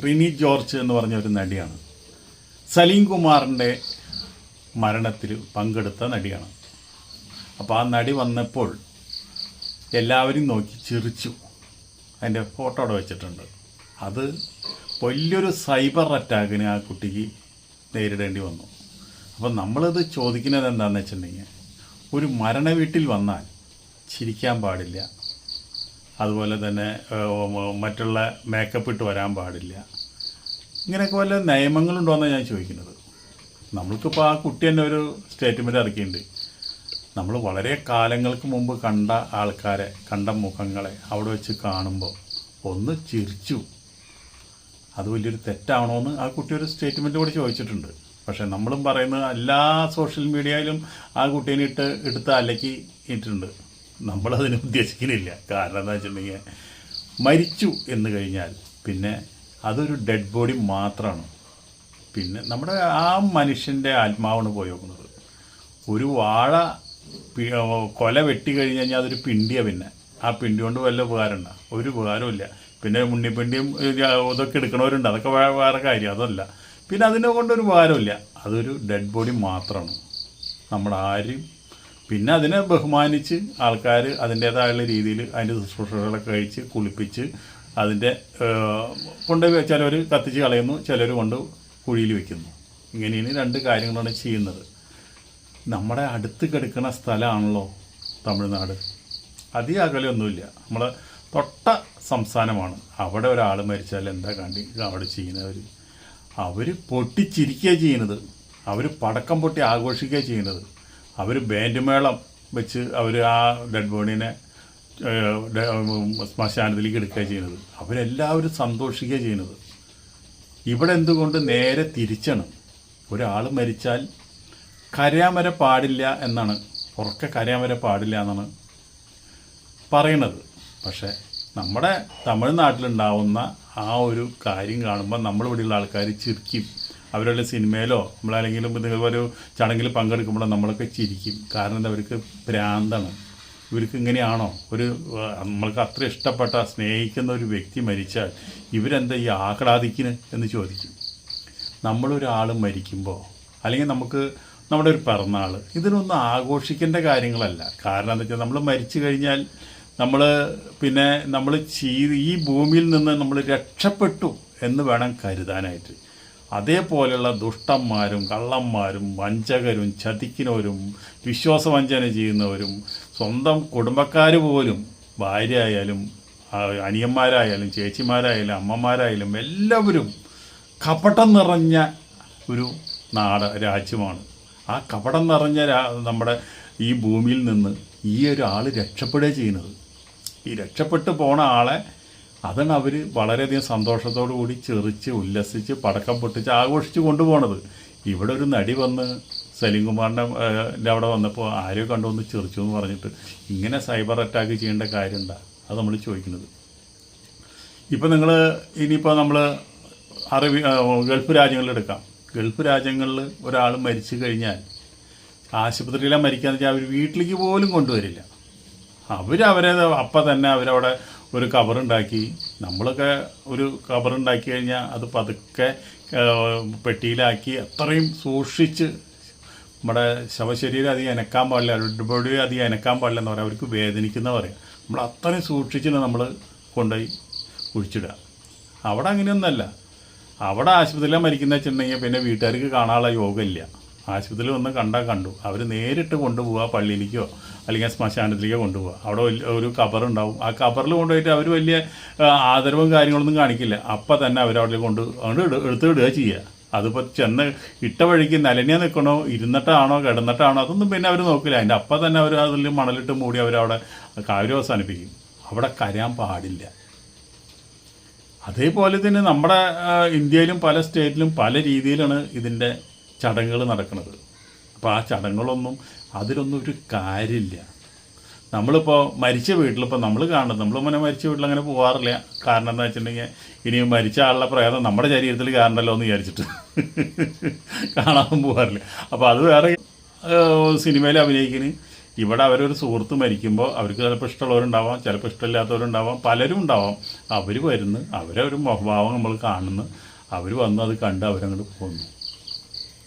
Rini George എന്ന് പറഞ്ഞ ഒരു നടിയാണ്. സലീം കുമാറിൻ്റെ മരണത്തിൽ പങ്കെടുത്ത നടിയാണ്. അപ്പോൾ ആ നടി വന്നപ്പോൾ എല്ലാവരും നോക്കി ചിരിച്ചു. അതിൻ്റെ ഫോട്ടോ അവിടെ വെച്ചിട്ടുണ്ട്. അത് വലിയൊരു സൈബർ അറ്റാക്കിന് ആ കുട്ടിക്ക് നേരിടേണ്ടി വന്നു. അപ്പം നമ്മളിത് ചോദിക്കുന്നത് എന്താണെന്ന് വെച്ചിട്ടുണ്ടെങ്കിൽ, ഒരു മരണ വീട്ടിൽ വന്നാൽ ചിരിക്കാൻ പാടില്ല, അതുപോലെ തന്നെ മറ്റുള്ള മേക്കപ്പ് ഇട്ട് വരാൻ പാടില്ല, ഇങ്ങനെയൊക്കെ വല്ല നിയമങ്ങളുണ്ടോയെന്നാണ് ഞാൻ ചോദിക്കുന്നത്. നമ്മൾക്കിപ്പോൾ ആ കുട്ടി തന്നെ ഒരു സ്റ്റേറ്റ്മെൻറ്റ് ഇറക്കിയിട്ടുണ്ട്. നമ്മൾ വളരെ കാലങ്ങൾക്ക് മുമ്പ് കണ്ട ആൾക്കാരെ, കണ്ട മുഖങ്ങളെ അവിടെ വെച്ച് കാണുമ്പോൾ ഒന്ന് ചിരിച്ചു. അത് വലിയൊരു തെറ്റാണോയെന്ന് ആ കുട്ടി ഒരു സ്റ്റേറ്റ്മെൻറ്റ് കൂടി ചോദിച്ചിട്ടുണ്ട്. പക്ഷേ നമ്മളും പറയുന്നത് എല്ലാ സോഷ്യൽ മീഡിയയിലും ആ കുട്ടീനെ എടുത്ത് അലക്കി ഇട്ടിട്ടുണ്ട്. നമ്മളതിന് ഉദ്ദേശിക്കുന്നില്ല. കാരണം എന്താ വെച്ചിട്ടുണ്ടെങ്കിൽ, മരിച്ചു എന്ന് കഴിഞ്ഞാൽ പിന്നെ അതൊരു ഡെഡ് ബോഡി മാത്രമാണ്. പിന്നെ നമ്മുടെ ആ മനുഷ്യൻ്റെ ആത്മാവാണ് പോയി നോക്കുന്നത്. ഒരു വാഴ കൊല വെട്ടി കഴിഞ്ഞ് കഴിഞ്ഞാൽ അതൊരു പിണ്ടിയാണ്. പിന്നെ ആ പിണ്ടി കൊണ്ട് വല്ല ഉപകാരമുണ്ടോ? ഒരു ഉപകാരമില്ല. പിന്നെ മുന്നിപ്പിണ്ടിയും ഇതൊക്കെ എടുക്കണവരുണ്ട്, അതൊക്കെ വേറെ കാര്യം, അതല്ല. പിന്നെ അതിനെ കൊണ്ടൊരു ഉപകാരമില്ല. അതൊരു ഡെഡ് ബോഡി മാത്രമാണ്. നമ്മുടെ ആരും പിന്നെ അതിനെ ബഹുമാനിച്ച് ആൾക്കാർ അതിൻ്റേതായുള്ള രീതിയിൽ അതിൻ്റെ ശുശ്രൂഷകളൊക്കെ കഴിച്ച് കുളിപ്പിച്ച് അതിൻ്റെ കൊണ്ടുപോയി ചിലർ കത്തിച്ച് കളയുന്നു, ചിലർ കൊണ്ട് കുഴിയിൽ വയ്ക്കുന്നു. ഇങ്ങനെയാണ് രണ്ട് കാര്യങ്ങളാണ് ചെയ്യുന്നത്. നമ്മുടെ അടുത്ത് കിടക്കുന്ന സ്ഥലമാണല്ലോ തമിഴ്നാട്. അധികം അകലെയൊന്നുമില്ല, നമ്മളെ തൊട്ട സംസ്ഥാനമാണ്. അവിടെ ഒരാൾ മരിച്ചാൽ എന്താ അവിടെ ചെയ്യുന്നവർ? അവർ പൊട്ടിച്ചിരിക്കുകയാണ് ചെയ്യുന്നത്, അവർ പടക്കം പൊട്ടി ആഘോഷിക്കുകയാണ് ചെയ്യുന്നത്, അവർ ബാൻഡ് മേളം വെച്ച് അവർ ആ ഡെഡ് ബോഡീനെ ശ്മശാനത്തിലേക്ക് എടുക്കുകയാണ് ചെയ്യുന്നത്. അവരെല്ലാവരും സന്തോഷിക്കുക ചെയ്യുന്നത്. ഇവിടെ എന്തുകൊണ്ട് നേരെ തിരിച്ചാണ്. ഒരാൾ മരിച്ചാൽ കരയാൻ വരെ പാടില്ല എന്നാണ്, ഉറക്കെ കരയാൻ വരെ പാടില്ല എന്നാണ് പറയണത്. പക്ഷേ നമ്മുടെ തമിഴ്നാട്ടിലുണ്ടാവുന്ന ആ ഒരു കാര്യം കാണുമ്പോൾ നമ്മളിവിടെയുള്ള ആൾക്കാർ ചിരിക്കും. അവരുടെ സിനിമയിലോ നമ്മളല്ലെങ്കിലും ഒരു ചടങ്ങിൽ പങ്കെടുക്കുമ്പോഴോ നമ്മളൊക്കെ ചിരിക്കും. കാരണം എന്താ, അവർക്ക് ഭ്രാന്താണ്. ഇവർക്ക് ഇങ്ങനെയാണോ? ഒരു നമ്മൾക്ക് അത്ര ഇഷ്ടപ്പെട്ട സ്നേഹിക്കുന്ന ഒരു വ്യക്തി മരിച്ചാൽ ഇവരെന്താ ഈ ആഹ്ലാദിക്കുന്നു എന്ന് ചോദിക്കും. നമ്മളൊരാൾ മരിക്കുമ്പോൾ അല്ലെങ്കിൽ നമുക്ക് നമ്മുടെ ഒരു പിറന്നാൾ, ഇതിനൊന്നും ആഘോഷിക്കേണ്ട കാര്യങ്ങളല്ല. കാരണം എന്താ വെച്ചാൽ, നമ്മൾ മരിച്ചു കഴിഞ്ഞാൽ പിന്നെ നമ്മൾ ഈ ഭൂമിയിൽ നിന്ന് നമ്മൾ രക്ഷപ്പെട്ടു എന്ന് വേണം കരുതാനായിട്ട്. അതേപോലെയുള്ള ദുഷ്ടന്മാരും കള്ളന്മാരും വഞ്ചകരും ചതിക്കുന്നവരും വിശ്വാസവഞ്ചന ചെയ്യുന്നവരും സ്വന്തം കുടുംബക്കാർ പോലും, ഭാര്യ ആയാലും അനിയന്മാരായാലും ചേച്ചിമാരായാലും അമ്മമാരായാലും എല്ലാവരും കപടം നിറഞ്ഞ ഒരു രാജ്യമാണ്. ആ കപടം നിറഞ്ഞ നമ്മുടെ ഈ ഭൂമിയിൽ നിന്ന് ഈ ഒരാൾ രക്ഷപ്പെടുക ചെയ്യുന്നത്. ഈ രക്ഷപ്പെട്ടു പോണ ആളെ അതാണ് അവർ വളരെയധികം സന്തോഷത്തോടു കൂടി ചെറിച്ച് ഉല്ലസിച്ച് പടക്കം പൊട്ടിച്ച് ആഘോഷിച്ച് കൊണ്ടുപോകണത്. ഇവിടെ ഒരു നടി വന്ന് സലീം കുമാറിൻ്റെ അവിടെ വന്നപ്പോൾ ആരെയോ കണ്ടുവന്ന് ചെറിച്ചു എന്ന് പറഞ്ഞിട്ട് ഇങ്ങനെ സൈബർ അറ്റാക്ക് ചെയ്യേണ്ട കാര്യമുണ്ടോ? അത് നമ്മൾ ചോദിക്കുന്നത്. ഇപ്പം ഇനിയിപ്പോൾ നമ്മൾ ഗൾഫ് രാജ്യങ്ങളിലെടുക്കാം. ഗൾഫ് രാജ്യങ്ങളിൽ ഒരാൾ മരിച്ചു കഴിഞ്ഞാൽ ആശുപത്രിയിലാണ് മരിക്കാന്ന് വെച്ചാൽ അവർ വീട്ടിലേക്ക് പോലും കൊണ്ടുവരില്ല. അവരെ അപ്പം തന്നെ അവരവിടെ ഒരു കവറുണ്ടാക്കി, നമ്മളൊക്കെ ഒരു കവറുണ്ടാക്കി കഴിഞ്ഞാൽ അത് പതുക്കെ പെട്ടിയിലാക്കി അത്രയും സൂക്ഷിച്ച്, നമ്മുടെ ശവശരീരം അധികം അനക്കാൻ പാടില്ല, ഡെഡ് ബോഡി അധികം അനക്കാൻ പാടില്ല എന്ന് പറയാം. അവർക്ക് വേദനിക്കുന്ന പറയാം. നമ്മൾ അത്രയും സൂക്ഷിച്ച് നമ്മൾ കൊണ്ടുപോയി കുഴിച്ചിടുക. അവിടെ അങ്ങനെയൊന്നുമല്ല. അവിടെ ആശുപത്രിയിലാണ് മരിക്കുന്ന വെച്ചിട്ടുണ്ടെങ്കിൽ പിന്നെ വീട്ടുകാർക്ക് കാണാനുള്ള യോഗമില്ല. ആശുപത്രിയിൽ വന്ന് കണ്ടു. അവർ നേരിട്ട് കൊണ്ടുപോവുക, പള്ളിയിലേക്കോ അല്ലെങ്കിൽ ശ്മശാനത്തിലേക്കോ കൊണ്ടുപോവുക. അവിടെ ഒരു കബറുണ്ടാവും. ആ കബറിൽ കൊണ്ടുപോയിട്ട് അവർ വലിയ ആദരവും കാര്യങ്ങളൊന്നും കാണിക്കില്ല. അപ്പം തന്നെ അവരവിടെ എടുത്ത് ഇടുക ചെയ്യുക. അതിപ്പോൾ ചെന്ന് ഇട്ട വഴിക്ക് നിലനിയാൽ നിൽക്കണോ, ഇരുന്നിട്ടാണോ കിടന്നിട്ടാണോ, അതൊന്നും പിന്നെ അവർ നോക്കില്ല. അതിൻ്റെ അപ്പം തന്നെ അവർ അതിൽ മണലിട്ട് മൂടി അവരവിടെ കാര്യം അവസാനിപ്പിക്കും. അവിടെ കരയാൻ പാടില്ല. അതേപോലെ തന്നെ നമ്മുടെ ഇന്ത്യയിലും പല സ്റ്റേറ്റിലും പല രീതിയിലാണ് ഇതിൻ്റെ ചടങ്ങുകൾ നടക്കുന്നത്. അപ്പോൾ ആ ചടങ്ങുകളൊന്നും അതിലൊന്നും ഒരു കാര്യമില്ല. നമ്മളിപ്പോൾ മരിച്ച വീട്ടിലിപ്പോൾ നമ്മൾ കാണുന്നത്, നമ്മൾ മരിച്ച വീട്ടിൽ അങ്ങനെ പോകാറില്ല. കാരണം എന്താ വെച്ചിട്ടുണ്ടെങ്കിൽ, ഇനി മരിച്ച ആളുടെ പ്രേതം നമ്മുടെ ശരീരത്തിൽ കാണണമല്ലോ എന്ന് വിചാരിച്ചിട്ട് കാണാൻ പോകാറില്ല. അപ്പോൾ അത് വേറെ സിനിമയിൽ അഭിനയിക്കുന്നു, ഇവിടെ അവരൊരു സുഹൃത്ത് മരിക്കുമ്പോൾ അവർക്ക് ചിലപ്പോൾ ഇഷ്ടമുള്ളവരുണ്ടാവാം, ചിലപ്പോൾ ഇഷ്ടമില്ലാത്തവരുണ്ടാവാം, പലരും ഉണ്ടാവാം. അവർ വരുന്നു, അവരെ ഒരു മുഖഭാവം നമ്മൾ കാണുന്നു, അവർ വന്ന് അത് കണ്ട് അവരങ്ങോട്ട് പോകുന്നു.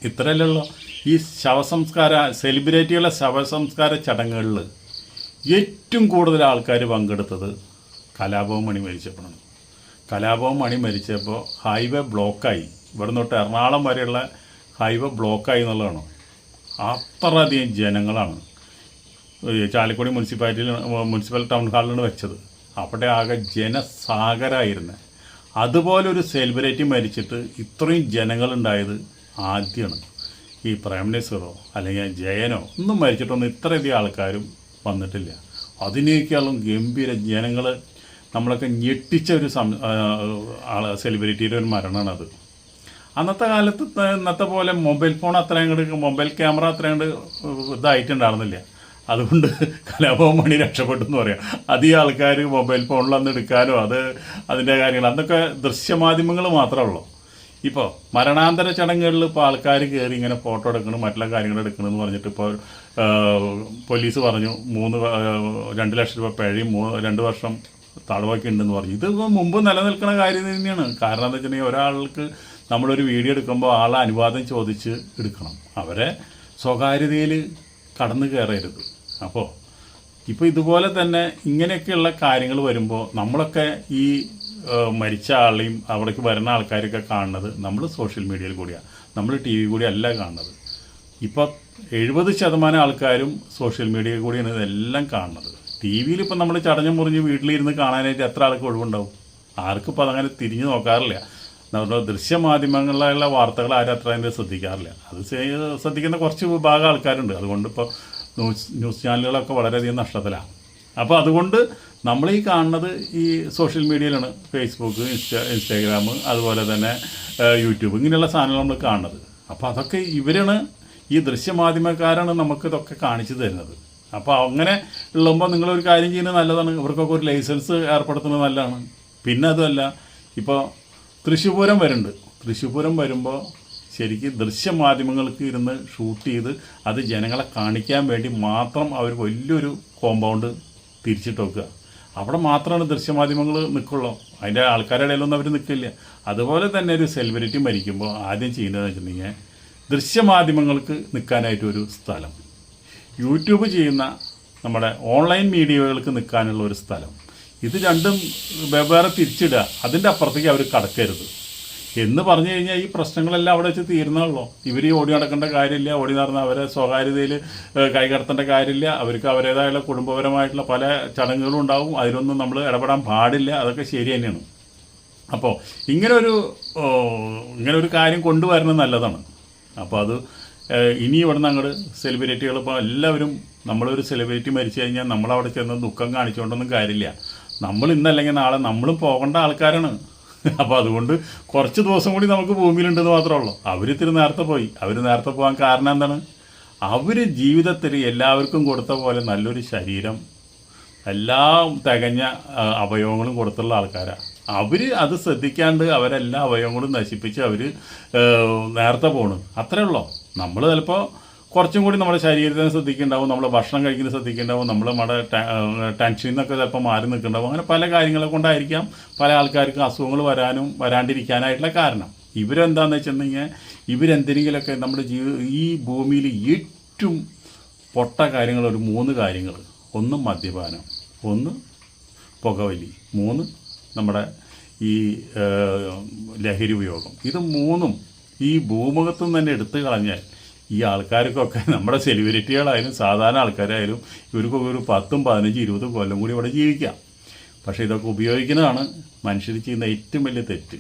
ഇത്രയല്ലല്ലോ. ഈ ശവസംസ്കാര സെലിബ്രിറ്റികളുടെ ശവസംസ്കാര ചടങ്ങുകളിൽ ഏറ്റവും കൂടുതൽ ആൾക്കാർ പങ്കെടുത്തത് കലാഭവൻ മണി മരിച്ചപ്പോഴാണ്. കലാഭവൻ മണി മരിച്ചപ്പോൾ ഹൈവേ ബ്ലോക്കായി. ഇവിടെ തൊട്ട് എറണാകുളം വരെയുള്ള ഹൈവേ ബ്ലോക്കായി എന്നുള്ളതാണ്. അത്രയധികം ജനങ്ങളാണ് ചാലക്കുടി മുനിസിപ്പൽ ടൗൺ ഹാളിലാണ് വെച്ചത്. അവിടെ ആകെ ജനസാഗരമായിരുന്നു. അതുപോലെ ഒരു സെലിബ്രിറ്റി മരിച്ചിട്ട് ഇത്രയും ജനങ്ങളുണ്ടായത് ആദ്യമാണ്. ഈ പ്രൈം മിനിസ്റ്ററോ അല്ലെങ്കിൽ ജയനോ ഒന്നും മരിച്ചിട്ടൊന്നും ഇത്രയധികം ആൾക്കാരും വന്നിട്ടില്ല. അതിനേക്കാളും ഗംഭീര ജനങ്ങൾ നമ്മളൊക്കെ ഞെട്ടിച്ച ഒരു സെലിബ്രിറ്റിയുടെ ഒരു മരണമാണത്. അന്നത്തെ കാലത്ത് ഇന്നത്തെ പോലെ മൊബൈൽ ഫോൺ അത്രയും കണ്ട് മൊബൈൽ ക്യാമറ അത്രയും കണ്ട് ഇതായിട്ടുണ്ടായിരുന്നില്ല. അതുകൊണ്ട് കലാഭവൻ മണി രക്ഷപ്പെട്ടു എന്ന് പറയാം. അധികം ആൾക്കാർ മൊബൈൽ ഫോണിൽ അന്ന് എടുക്കാനോ അതിൻ്റെ കാര്യങ്ങൾ അന്നൊക്കെ ദൃശ്യമാധ്യമങ്ങൾ മാത്രമേ ഉള്ളൂ. ഇപ്പോൾ മരണാന്തര ചടങ്ങുകളിൽ ഇപ്പോൾ ആൾക്കാർ കയറി ഇങ്ങനെ ഫോട്ടോ എടുക്കണം, മറ്റുള്ള കാര്യങ്ങൾ എടുക്കണമെന്ന് പറഞ്ഞിട്ട് ഇപ്പോൾ പോലീസ് പറഞ്ഞു 2 ലക്ഷം രൂപ പിഴയും 2 വർഷം തടവൊക്കെ ഉണ്ടെന്ന് പറഞ്ഞു. ഇത് മുമ്പ് നിലനിൽക്കുന്ന കാര്യം തന്നെയാണ്. കാരണം എന്താ വെച്ചിട്ടുണ്ടെങ്കിൽ ഒരാൾക്ക് നമ്മളൊരു വീഡിയോ എടുക്കുമ്പോൾ ആളെ അനുവാദം ചോദിച്ച് എടുക്കണം. അവരെ സ്വകാര്യതയിൽ കടന്നു കയറരുത്. അപ്പോൾ ഇപ്പോൾ ഇതുപോലെ തന്നെ ഇങ്ങനെയൊക്കെയുള്ള കാര്യങ്ങൾ വരുമ്പോൾ നമ്മളൊക്കെ ഈ മരിച്ച ആളെയും അവിടേക്ക് വരുന്ന ആൾക്കാരൊക്കെ കാണുന്നത് നമ്മൾ സോഷ്യൽ മീഡിയയിൽ കൂടിയാണ്, നമ്മൾ ടി വി കൂടി അല്ല കാണുന്നത്. ഇപ്പോൾ 70% ആൾക്കാരും സോഷ്യൽ മീഡിയയിൽ കൂടിയാണ് ഇതെല്ലാം കാണുന്നത്. ടി വിയിൽ ഇപ്പം നമ്മൾ ചടഞ്ഞു മുറിഞ്ഞ് വീട്ടിലിരുന്ന് കാണാനായിട്ട് എത്ര ആൾക്ക് ഒഴിവുണ്ടാവും? ആർക്കും ഇപ്പോൾ അതങ്ങനെ തിരിഞ്ഞു നോക്കാറില്ല. നമ്മുടെ ദൃശ്യമാധ്യമങ്ങളിലുള്ള വാർത്തകൾ ആരും അത്ര അതിൻ്റെ ശ്രദ്ധിക്കാറില്ല. അത് ശ്രദ്ധിക്കുന്ന കുറച്ച് വിഭാഗം ആൾക്കാരുണ്ട്. അതുകൊണ്ട് ഇപ്പോൾ ന്യൂസ് ചാനലുകളൊക്കെ വളരെയധികം നഷ്ടത്തിലാണ്. അപ്പോൾ അതുകൊണ്ട് നമ്മൾ ഈ കാണുന്നത് ഈ സോഷ്യൽ മീഡിയയിലാണ്. ഫേസ്ബുക്ക്, ഇൻസ്റ്റാഗ്രാം, അതുപോലെ തന്നെ യൂട്യൂബ്, ഇങ്ങനെയുള്ള സാധനങ്ങൾ നമ്മൾ കാണുന്നത്. അപ്പോൾ അതൊക്കെ ഇവരാണ്, ഈ ദൃശ്യമാധ്യമക്കാരാണ് നമുക്കിതൊക്കെ കാണിച്ചു തരുന്നത്. അപ്പോൾ അങ്ങനെ ഉള്ളുമ്പോൾ നിങ്ങളൊരു കാര്യം ചെയ്യുന്നത് നല്ലതാണ്. ഇവർക്കൊക്കെ ഒരു ലൈസൻസ് ഏർപ്പെടുത്തുന്നത് നല്ലതാണ്. പിന്നെ അതുമല്ല, ഇപ്പോൾ തൃശ്ശൂപൂരം വരുന്നുണ്ട്. തൃശ്ശൂപൂരം വരുമ്പോൾ ശരിക്കും ദൃശ്യമാധ്യമങ്ങൾക്ക് ഇരുന്ന് ഷൂട്ട് ചെയ്ത് അത് ജനങ്ങളെ കാണിക്കാൻ വേണ്ടി മാത്രം അവർ വലിയൊരു കോമ്പൗണ്ട് തിരിച്ചിട്ട് വെക്കുക. അവിടെ മാത്രമാണ് ദൃശ്യമാധ്യമങ്ങൾ നിൽക്കുള്ളൂ. അതിൻ്റെ ആൾക്കാരുടെ ഇടയിലൊന്നും അവർ നിൽക്കില്ല. അതുപോലെ തന്നെ ഒരു സെലിബ്രിറ്റി മരിക്കുമ്പോൾ ആദ്യം ചെയ്യുന്നതെന്ന് വെച്ചിട്ടുണ്ടെങ്കിൽ ദൃശ്യമാധ്യമങ്ങൾക്ക് നിൽക്കാനായിട്ടൊരു സ്ഥലം, യൂട്യൂബ് ചെയ്യുന്ന നമ്മുടെ ഓൺലൈൻ മീഡിയകൾക്ക് നിൽക്കാനുള്ള ഒരു സ്ഥലം, ഇത് രണ്ടും വെവ്വേറെ തിരിച്ചിടുക. അതിൻ്റെ അപ്പുറത്തേക്ക് അവർ കടക്കരുത് എന്ന് പറഞ്ഞു കഴിഞ്ഞാൽ ഈ പ്രശ്നങ്ങളെല്ലാം അവിടെ വെച്ച് തീരുന്നുള്ളൂ. ഇവർ ഓടി നടക്കേണ്ട കാര്യമില്ല, ഓടി നടന്ന് അവരെ സ്വകാര്യതയിൽ കൈകടത്തേണ്ട കാര്യമില്ല. അവർക്ക് അവരുടേതായുള്ള കുടുംബപരമായിട്ടുള്ള പല ചടങ്ങുകളും ഉണ്ടാവും. അതിലൊന്നും നമ്മൾ ഇടപെടാൻ പാടില്ല. അതൊക്കെ ശരി തന്നെയാണ്. അപ്പോൾ ഇങ്ങനൊരു കാര്യം കൊണ്ടുവരുന്നത് നല്ലതാണ്. അപ്പോൾ അത് ഇനി ഇവിടെ നിന്ന് അങ്ങോട്ട് സെലിബ്രിറ്റികൾ ഇപ്പോൾ എല്ലാവരും, നമ്മളൊരു സെലിബ്രിറ്റി മരിച്ചു കഴിഞ്ഞാൽ നമ്മളവിടെ ചെന്ന് ദുഃഖം കാണിച്ചുകൊണ്ടൊന്നും കാര്യമില്ല. നമ്മൾ ഇന്നല്ലെങ്കിൽ നാളെ നമ്മളും പോകേണ്ട ആൾക്കാരാണ്. അപ്പോൾ അതുകൊണ്ട് കുറച്ച് ദിവസം കൂടി നമുക്ക് ഭൂമിയിലുണ്ടെന്ന് മാത്രമേ ഉള്ളൂ. അവരിത്തിരി നേരത്തെ പോയി. അവർ നേരത്തെ പോകാൻ കാരണം എന്താണ്? അവർ ജീവിതത്തിൽ എല്ലാവർക്കും കൊടുത്ത പോലെ നല്ലൊരു ശരീരം, എല്ലാ തികഞ്ഞ അവയവങ്ങളും കൊടുത്തുള്ള ആൾക്കാരാണ്. അവർ അത് ശ്രദ്ധിക്കാണ്ട് അവരെല്ലാ അവയവങ്ങളും നശിപ്പിച്ച് അവർ നേരത്തെ പോകണം. അത്രേ ഉള്ളൂ. നമ്മൾ ചിലപ്പോൾ കുറച്ചും കൂടി നമ്മുടെ ശരീരത്തിനെ ശ്രദ്ധിക്കുന്നുണ്ടാവും, നമ്മൾ ഭക്ഷണം കഴിക്കുന്നത് ശ്രദ്ധിക്കുന്നുണ്ടാവും, നമ്മൾ നമ്മുടെ ടെൻഷനിൽ നിന്നൊക്കെ ചിലപ്പോൾ മാറി നിൽക്കുന്നുണ്ടാവും. അങ്ങനെ പല കാര്യങ്ങളെ കൊണ്ടായിരിക്കാം പല ആൾക്കാർക്കും അസുഖങ്ങൾ വരാണ്ടിരിക്കാനായിട്ടുള്ള കാരണം. ഇവരെന്താണെന്ന് വെച്ചിട്ടുണ്ടെങ്കിൽ ഇവരെന്തെങ്കിലുമൊക്കെ നമ്മുടെ ഈ ഭൂമിയിൽ ഏറ്റവും പൊട്ട കാര്യങ്ങൾ ഒരു 3 കാര്യങ്ങൾ. 1 മദ്യപാനം, 1 പുകവലി, 3 നമ്മുടെ ഈ ലഹരി ഉപയോഗം. ഇത് 3ഉം ഈ ഭൂമുഖത്തു നിന്ന് തന്നെ എടുത്തു കളഞ്ഞാൽ ഈ ആൾക്കാർക്കൊക്കെ, നമ്മുടെ സെലിബ്രിറ്റികളായാലും സാധാരണ ആൾക്കാരായാലും, ഇവർക്കൊക്കെ ഒരു 10, 15, 20 കൊല്ലം കൂടി ഇവിടെ ജീവിക്കാം. പക്ഷേ ഇതൊക്കെ ഉപയോഗിക്കുന്നതാണ് മനുഷ്യർ ചെയ്യുന്ന ഏറ്റവും വലിയ തെറ്റ്.